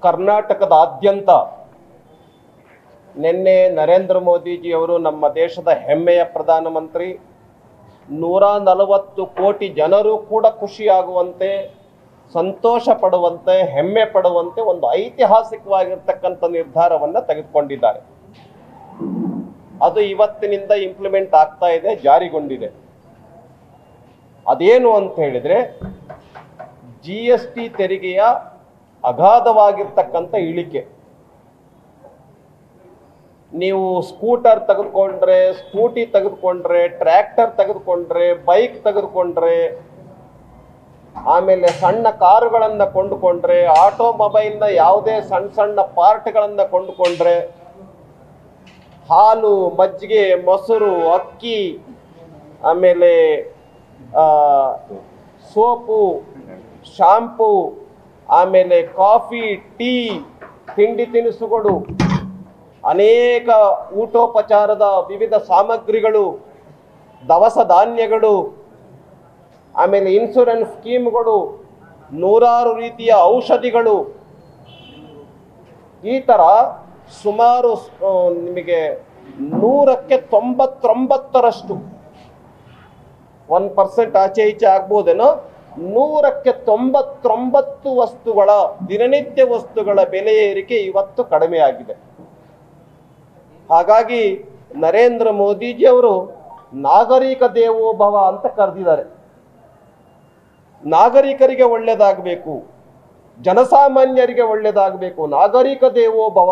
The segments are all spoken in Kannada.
ಕರ್ನಾಟಕದಾದ್ಯಂತ ನಿನ್ನೆ ನರೇಂದ್ರ ಮೋದಿಜಿಯವರು ನಮ್ಮ ದೇಶದ ಹೆಮ್ಮೆಯ ಪ್ರಧಾನಮಂತ್ರಿ 140 ಕೋಟಿ ಜನರು ಕೂಡ ಖುಷಿಯಾಗುವಂತೆ ಸಂತೋಷ ಪಡುವಂತೆ ಹೆಮ್ಮೆ ಪಡುವಂತೆ ಒಂದು ಐತಿಹಾಸಿಕವಾಗಿರತಕ್ಕಂತ ನಿರ್ಧಾರವನ್ನು ತೆಗೆದುಕೊಂಡಿದ್ದಾರೆ. ಅದು ಇವತ್ತಿನಿಂದ ಇಂಪ್ಲಿಮೆಂಟ್ ಆಗ್ತಾ ಇದೆ, ಜಾರಿಗೊಂಡಿದೆ. ಅದೇನು ಅಂತ ಹೇಳಿದ್ರೆ GST ತೆರಿಗೆಯ ಅಗಾಧವಾಗಿರ್ತಕ್ಕಂಥ ಇಳಿಕೆ. ನೀವು ಸ್ಕೂಟರ್ ತೆಗೆದುಕೊಂಡ್ರೆ, ಸ್ಕೂಟಿ ತೆಗೆದುಕೊಂಡ್ರೆ, ಟ್ರ್ಯಾಕ್ಟರ್ ತೆಗೆದುಕೊಂಡ್ರೆ, ಬೈಕ್ ತೆಗೆದುಕೊಂಡ್ರೆ, ಆಮೇಲೆ ಸಣ್ಣ ಕಾರುಗಳನ್ನು ಕೊಂಡುಕೊಂಡ್ರೆ, ಆಟೋಮೊಬೈಲ್ನ ಯಾವುದೇ ಸಣ್ಣ ಸಣ್ಣ ಪಾರ್ಟ್ಗಳನ್ನು ಕೊಂಡುಕೊಂಡ್ರೆ, ಹಾಲು, ಮಜ್ಜಿಗೆ, ಮೊಸರು, ಅಕ್ಕಿ, ಆಮೇಲೆ ಸೋಪು, ಶಾಂಪೂ, ಆಮೇಲೆ ಕಾಫಿ, ಟೀ, ತಿಂಡಿ ತಿನಿಸುಗಳು, ಅನೇಕ ಊಟೋಪಚಾರದ ವಿವಿಧ ಸಾಮಗ್ರಿಗಳು, ದವಸ ಧಾನ್ಯಗಳು, ಆಮೇಲೆ ಇನ್ಶೂರೆನ್ಸ್ ಸ್ಕೀಮ್ಗಳು, ನೂರಾರು ರೀತಿಯ ಔಷಧಿಗಳು, ಈ ಥರ ಸುಮಾರು ನಿಮಗೆ 100ಕ್ಕೆ 99ರಷ್ಟು 1% ಆಚೆ ಈಚೆ ಆಗ್ಬೋದೇನೋ, 100ಕ್ಕೆ 99 ವಸ್ತುಗಳ ದಿನನಿತ್ಯ ವಸ್ತುಗಳ ಬೆಲೆ ಏರಿಕೆ ಇವತ್ತು ಕಡಿಮೆ ಆಗಿದೆ. ಹಾಗಾಗಿ ನರೇಂದ್ರ ಮೋದಿಜಿಯವರು ನಾಗರಿಕ ದೇವೋಭವ ಅಂತ ಕರೆದಿದ್ದಾರೆ. ನಾಗರಿಕರಿಗೆ ಒಳ್ಳೆಯದಾಗಬೇಕು, ಜನಸಾಮಾನ್ಯರಿಗೆ ಒಳ್ಳೆಯದಾಗಬೇಕು, ನಾಗರಿಕ ದೇವೋಭವ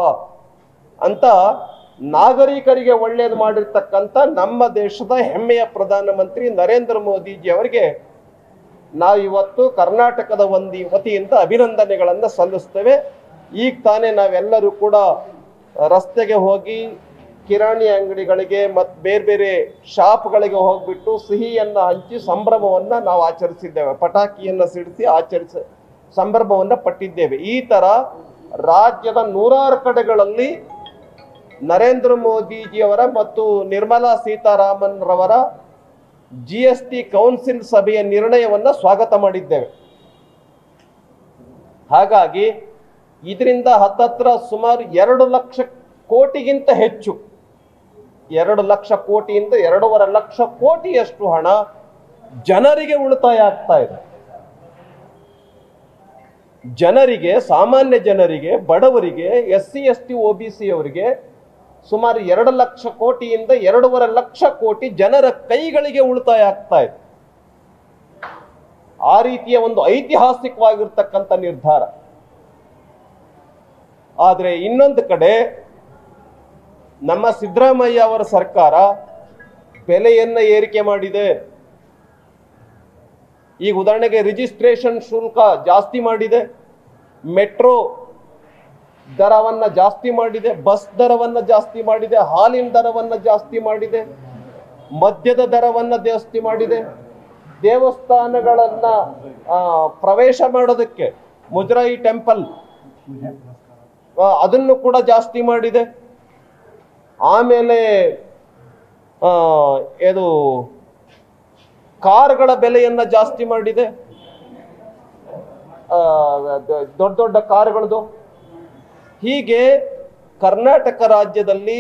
ಅಂತ ನಾಗರಿಕರಿಗೆ ಒಳ್ಳೆಯದು ಮಾಡಿರ್ತಕ್ಕಂಥ ನಮ್ಮ ದೇಶದ ಹೆಮ್ಮೆಯ ಪ್ರಧಾನಮಂತ್ರಿ ನರೇಂದ್ರ ಮೋದಿಜಿ ಅವರಿಗೆ ನಾವಿವತ್ತು ಕರ್ನಾಟಕದ ವತಿಯಿಂದ ಅಭಿನಂದನೆಗಳನ್ನು ಸಲ್ಲಿಸ್ತೇವೆ. ಈಗ ತಾನೇ ನಾವೆಲ್ಲರೂ ಕೂಡ ರಸ್ತೆಗೆ ಹೋಗಿ ಕಿರಾಣಿ ಅಂಗಡಿಗಳಿಗೆ ಮತ್ತು ಬೇರೆ ಬೇರೆ ಶಾಪ್ಗಳಿಗೆ ಹೋಗ್ಬಿಟ್ಟು ಸಿಹಿಯನ್ನು ಹಂಚಿ ಸಂಭ್ರಮವನ್ನು ನಾವು ಆಚರಿಸಿದ್ದೇವೆ, ಪಟಾಕಿಯನ್ನು ಸಿಡಿಸಿ ಸಂಭ್ರಮವನ್ನು ಪಟ್ಟಿದ್ದೇವೆ. ಈ ಥರ ರಾಜ್ಯದ 100 ಕಡೆಗಳಲ್ಲಿ ನರೇಂದ್ರ ಮೋದಿಜಿಯವರ ಮತ್ತು ನಿರ್ಮಲಾ ಸೀತಾರಾಮನ್ ರವರ GST ಕೌನ್ಸಿಲ್ ಸಭೆಯ ನಿರ್ಣಯವನ್ನು ಸ್ವಾಗತ ಮಾಡಿದ್ದೇವೆ. ಹಾಗಾಗಿ ಇದರಿಂದ ಹತ್ತತ್ರ ಸುಮಾರು 2 ಲಕ್ಷ ಕೋಟಿಗಿಂತ ಹೆಚ್ಚು, 2 ಲಕ್ಷ ಕೋಟಿಯಿಂದ 2.5 ಲಕ್ಷ ಕೋಟಿಯಷ್ಟು ಹಣ ಜನರಿಗೆ ಉಳಿತಾಯ ಆಗ್ತಾ ಇದೆ. ಜನರಿಗೆ, ಸಾಮಾನ್ಯ ಜನರಿಗೆ, ಬಡವರಿಗೆ, SC ST OBC ಅವರಿಗೆ ಸುಮಾರು 2 ಲಕ್ಷ ಕೋಟಿಯಿಂದ 2.5 ಲಕ್ಷ ಕೋಟಿ ಜನರ ಕೈಗಳಿಗೆ ಉಳಿತಾಯ ಆಗ್ತಾ ಇದೆ. ಆ ರೀತಿಯ ಒಂದು ಐತಿಹಾಸಿಕವಾಗಿರ್ತಕ್ಕಂಥ ನಿರ್ಧಾರ. ಆದರೆ ಇನ್ನೊಂದು ಕಡೆ ನಮ್ಮ ಸಿದ್ದರಾಮಯ್ಯ ಅವರ ಸರ್ಕಾರ ಬೆಲೆಯನ್ನು ಏರಿಕೆ ಮಾಡಿದೆ. ಈಗ ಉದಾಹರಣೆಗೆ ರಿಜಿಸ್ಟ್ರೇಷನ್ ಶುಲ್ಕ ಜಾಸ್ತಿ ಮಾಡಿದೆ, ಮೆಟ್ರೋ ದರವನ್ನು ಜಾಸ್ತಿ ಮಾಡಿದೆ, ಬಸ್ ದರವನ್ನು ಜಾಸ್ತಿ ಮಾಡಿದೆ, ಹಾಲಿನ ದರವನ್ನು ಜಾಸ್ತಿ ಮಾಡಿದೆ, ಮದ್ಯದ ದರವನ್ನು ಜಾಸ್ತಿ ಮಾಡಿದೆ, ದೇವಸ್ಥಾನಗಳನ್ನು ಪ್ರವೇಶ ಮಾಡೋದಕ್ಕೆ ಮುಜರಾಯಿ ಟೆಂಪಲ್ ಅದನ್ನು ಕೂಡ ಜಾಸ್ತಿ ಮಾಡಿದೆ. ಆಮೇಲೆ ಇದು ಕಾರ್ಗಳ ಬೆಲೆಯನ್ನು ಜಾಸ್ತಿ ಮಾಡಿದೆ, ದೊಡ್ಡ ದೊಡ್ಡ ಕಾರುಗಳದು. ಹೀಗೆ ಕರ್ನಾಟಕ ರಾಜ್ಯದಲ್ಲಿ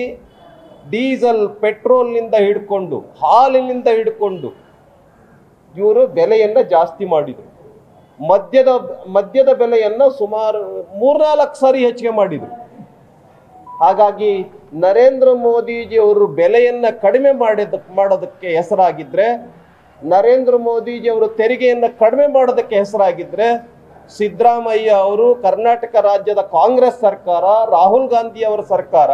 ಡೀಸೆಲ್, ಪೆಟ್ರೋಲ್ನಿಂದ ಹಿಡ್ಕೊಂಡು ಹಾಲಿನಿಂದ ಹಿಡ್ಕೊಂಡು ಇವರು ಬೆಲೆಯನ್ನು ಜಾಸ್ತಿ ಮಾಡಿದರು. ಮದ್ಯದ ಬೆಲೆಯನ್ನು ಸುಮಾರು 3-4 ಸಾರಿ ಹೆಚ್ಚಿಗೆ ಮಾಡಿದರು. ಹಾಗಾಗಿ ನರೇಂದ್ರ ಮೋದಿಜಿ ಅವರು ಬೆಲೆಯನ್ನು ಕಡಿಮೆ ಮಾಡೋದಕ್ಕೆ ಹೆಸರಾಗಿದ್ದರೆ, ನರೇಂದ್ರ ಮೋದಿಜಿ ಅವರು ತೆರಿಗೆಯನ್ನು ಕಡಿಮೆ ಮಾಡೋದಕ್ಕೆ ಹೆಸರಾಗಿದ್ದರೆ, ಸಿದ್ದರಾಮಯ್ಯ ಅವರು ಕರ್ನಾಟಕ ರಾಜ್ಯದ ಕಾಂಗ್ರೆಸ್ ಸರ್ಕಾರ, ರಾಹುಲ್ ಗಾಂಧಿ ಅವರ ಸರ್ಕಾರ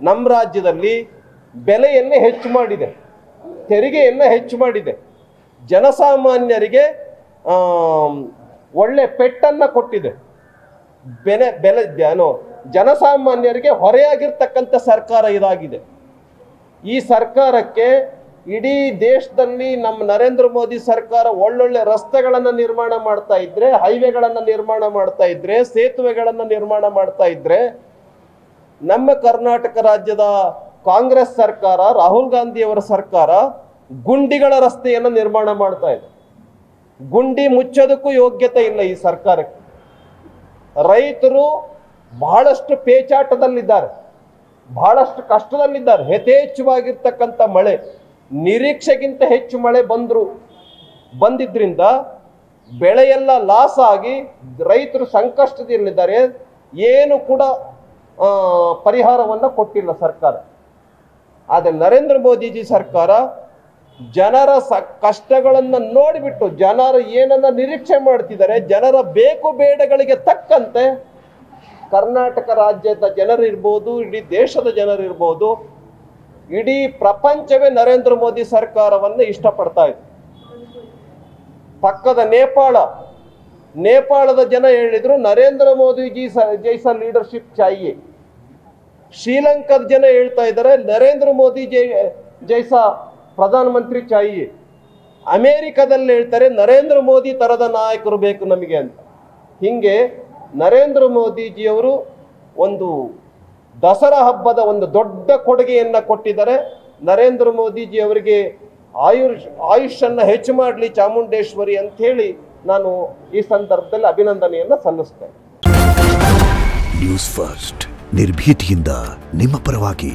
ನಮ್ಮ ರಾಜ್ಯದಲ್ಲಿ ಬೆಲೆಯನ್ನು ಹೆಚ್ಚು ಮಾಡಿದೆ, ತೆರಿಗೆಯನ್ನು ಹೆಚ್ಚು ಮಾಡಿದೆ, ಜನಸಾಮಾನ್ಯರಿಗೆ ಒಳ್ಳೆ ಪೆಟ್ಟನ್ನು ಕೊಟ್ಟಿದೆ. ಜನಸಾಮಾನ್ಯರಿಗೆ ಹೊರೆಯಾಗಿರ್ತಕ್ಕಂಥ ಸರ್ಕಾರ ಇದಾಗಿದೆ. ಈ ಸರ್ಕಾರಕ್ಕೆ ಇಡೀ ದೇಶದಲ್ಲಿ ನಮ್ಮ ನರೇಂದ್ರ ಮೋದಿ ಸರ್ಕಾರ ಒಳ್ಳೊಳ್ಳೆ ರಸ್ತೆಗಳನ್ನು ನಿರ್ಮಾಣ ಮಾಡ್ತಾ ಇದ್ರೆ, ಹೈವೇಗಳನ್ನು ನಿರ್ಮಾಣ ಮಾಡ್ತಾ ಇದ್ರೆ, ಸೇತುವೆಗಳನ್ನು ನಿರ್ಮಾಣ ಮಾಡ್ತಾ ಇದ್ರೆ, ನಮ್ಮ ಕರ್ನಾಟಕ ರಾಜ್ಯದ ಕಾಂಗ್ರೆಸ್ ಸರ್ಕಾರ, ರಾಹುಲ್ ಗಾಂಧಿ ಅವರ ಸರ್ಕಾರ ಗುಂಡಿಗಳ ರಸ್ತೆಯನ್ನು ನಿರ್ಮಾಣ ಮಾಡ್ತಾ ಇದೆ. ಗುಂಡಿ ಮುಚ್ಚೋದಕ್ಕೂ ಯೋಗ್ಯತೆ ಇಲ್ಲ ಈ ಸರ್ಕಾರಕ್ಕೆ. ರೈತರು ಬಹಳಷ್ಟು ಪೇಚಾಟದಲ್ಲಿದ್ದಾರೆ, ಬಹಳಷ್ಟು ಕಷ್ಟದಲ್ಲಿದ್ದಾರೆ. ಯಥೇಚ್ಛವಾಗಿರ್ತಕ್ಕಂಥ ಮಳೆ, ನಿರೀಕ್ಷೆಗಿಂತ ಹೆಚ್ಚು ಮಳೆ ಬಂದಿದ್ರಿಂದ ಬೆಳೆಯೆಲ್ಲ ಲಾಸ್ ಆಗಿ ರೈತರು ಸಂಕಷ್ಟದಲ್ಲಿದ್ದಾರೆ. ಏನು ಕೂಡ ಪರಿಹಾರವನ್ನು ಕೊಟ್ಟಿಲ್ಲ ಸರ್ಕಾರ. ಆದರೆ ನರೇಂದ್ರ ಮೋದಿಜಿ ಸರ್ಕಾರ ಜನರ ಕಷ್ಟಗಳನ್ನು ನೋಡಿಬಿಟ್ಟು, ಜನರು ಏನನ್ನ ನಿರೀಕ್ಷೆ ಮಾಡ್ತಿದ್ದಾರೆ, ಜನರ ಬೇಕು ಬೇಡಗಳಿಗೆ ತಕ್ಕಂತೆ ಕರ್ನಾಟಕ ರಾಜ್ಯದ ಜನರಿರ್ಬೋದು, ಇಡೀ ದೇಶದ ಜನರಿರ್ಬೋದು, ಇಡೀ ಪ್ರಪಂಚವೇ ನರೇಂದ್ರ ಮೋದಿ ಸರ್ಕಾರವನ್ನು ಇಷ್ಟಪಡ್ತಾ ಇದೆ. ಪಕ್ಕದ ನೇಪಾಳದ ಜನ ಹೇಳಿದ್ರು ನರೇಂದ್ರ ಮೋದಿಜಿ ಜೈಸಾ ಲೀಡರ್ಶಿಪ್ ಚಾಹಿಯೆ. ಶ್ರೀಲಂಕಾದ ಜನ ಹೇಳ್ತಾ ಇದ್ದಾರೆ ನರೇಂದ್ರ ಮೋದಿ ಜೈಸಾ ಪ್ರಧಾನಮಂತ್ರಿ ಚಾಹಿಯೆ. ಅಮೇರಿಕಾದಲ್ಲಿ ಹೇಳ್ತಾರೆ ನರೇಂದ್ರ ಮೋದಿ ತರದ ನಾಯಕರು ಬೇಕು ನಮಗೆ ಅಂತ. ಹಿಂಗೆ ನರೇಂದ್ರ ಮೋದಿಜಿಯವರು ಒಂದು ದಸರಾ ಹಬ್ಬದ ಒಂದು ದೊಡ್ಡ ಕೊಡುಗೆಯನ್ನು ಕೊಟ್ಟಿದ್ದಾರೆ. ನರೇಂದ್ರ ಮೋದಿಜಿ ಅವರಿಗೆ ಆಯುಷನ್ನು ಹೆಚ್ಚು ಮಾಡಲಿ ಚಾಮುಂಡೇಶ್ವರಿ ಅಂತ ಹೇಳಿ ನಾನು ಈ ಸಂದರ್ಭದಲ್ಲಿ ಅಭಿನಂದನೆಯನ್ನು ಸಲ್ಲಿಸ್ತೇನೆ. ನ್ಯೂಸ್ ಫಸ್ಟ್, ನಿರ್ಭೀತಿಯಿಂದ ನಿಮ್ಮ ಪರವಾಗಿ.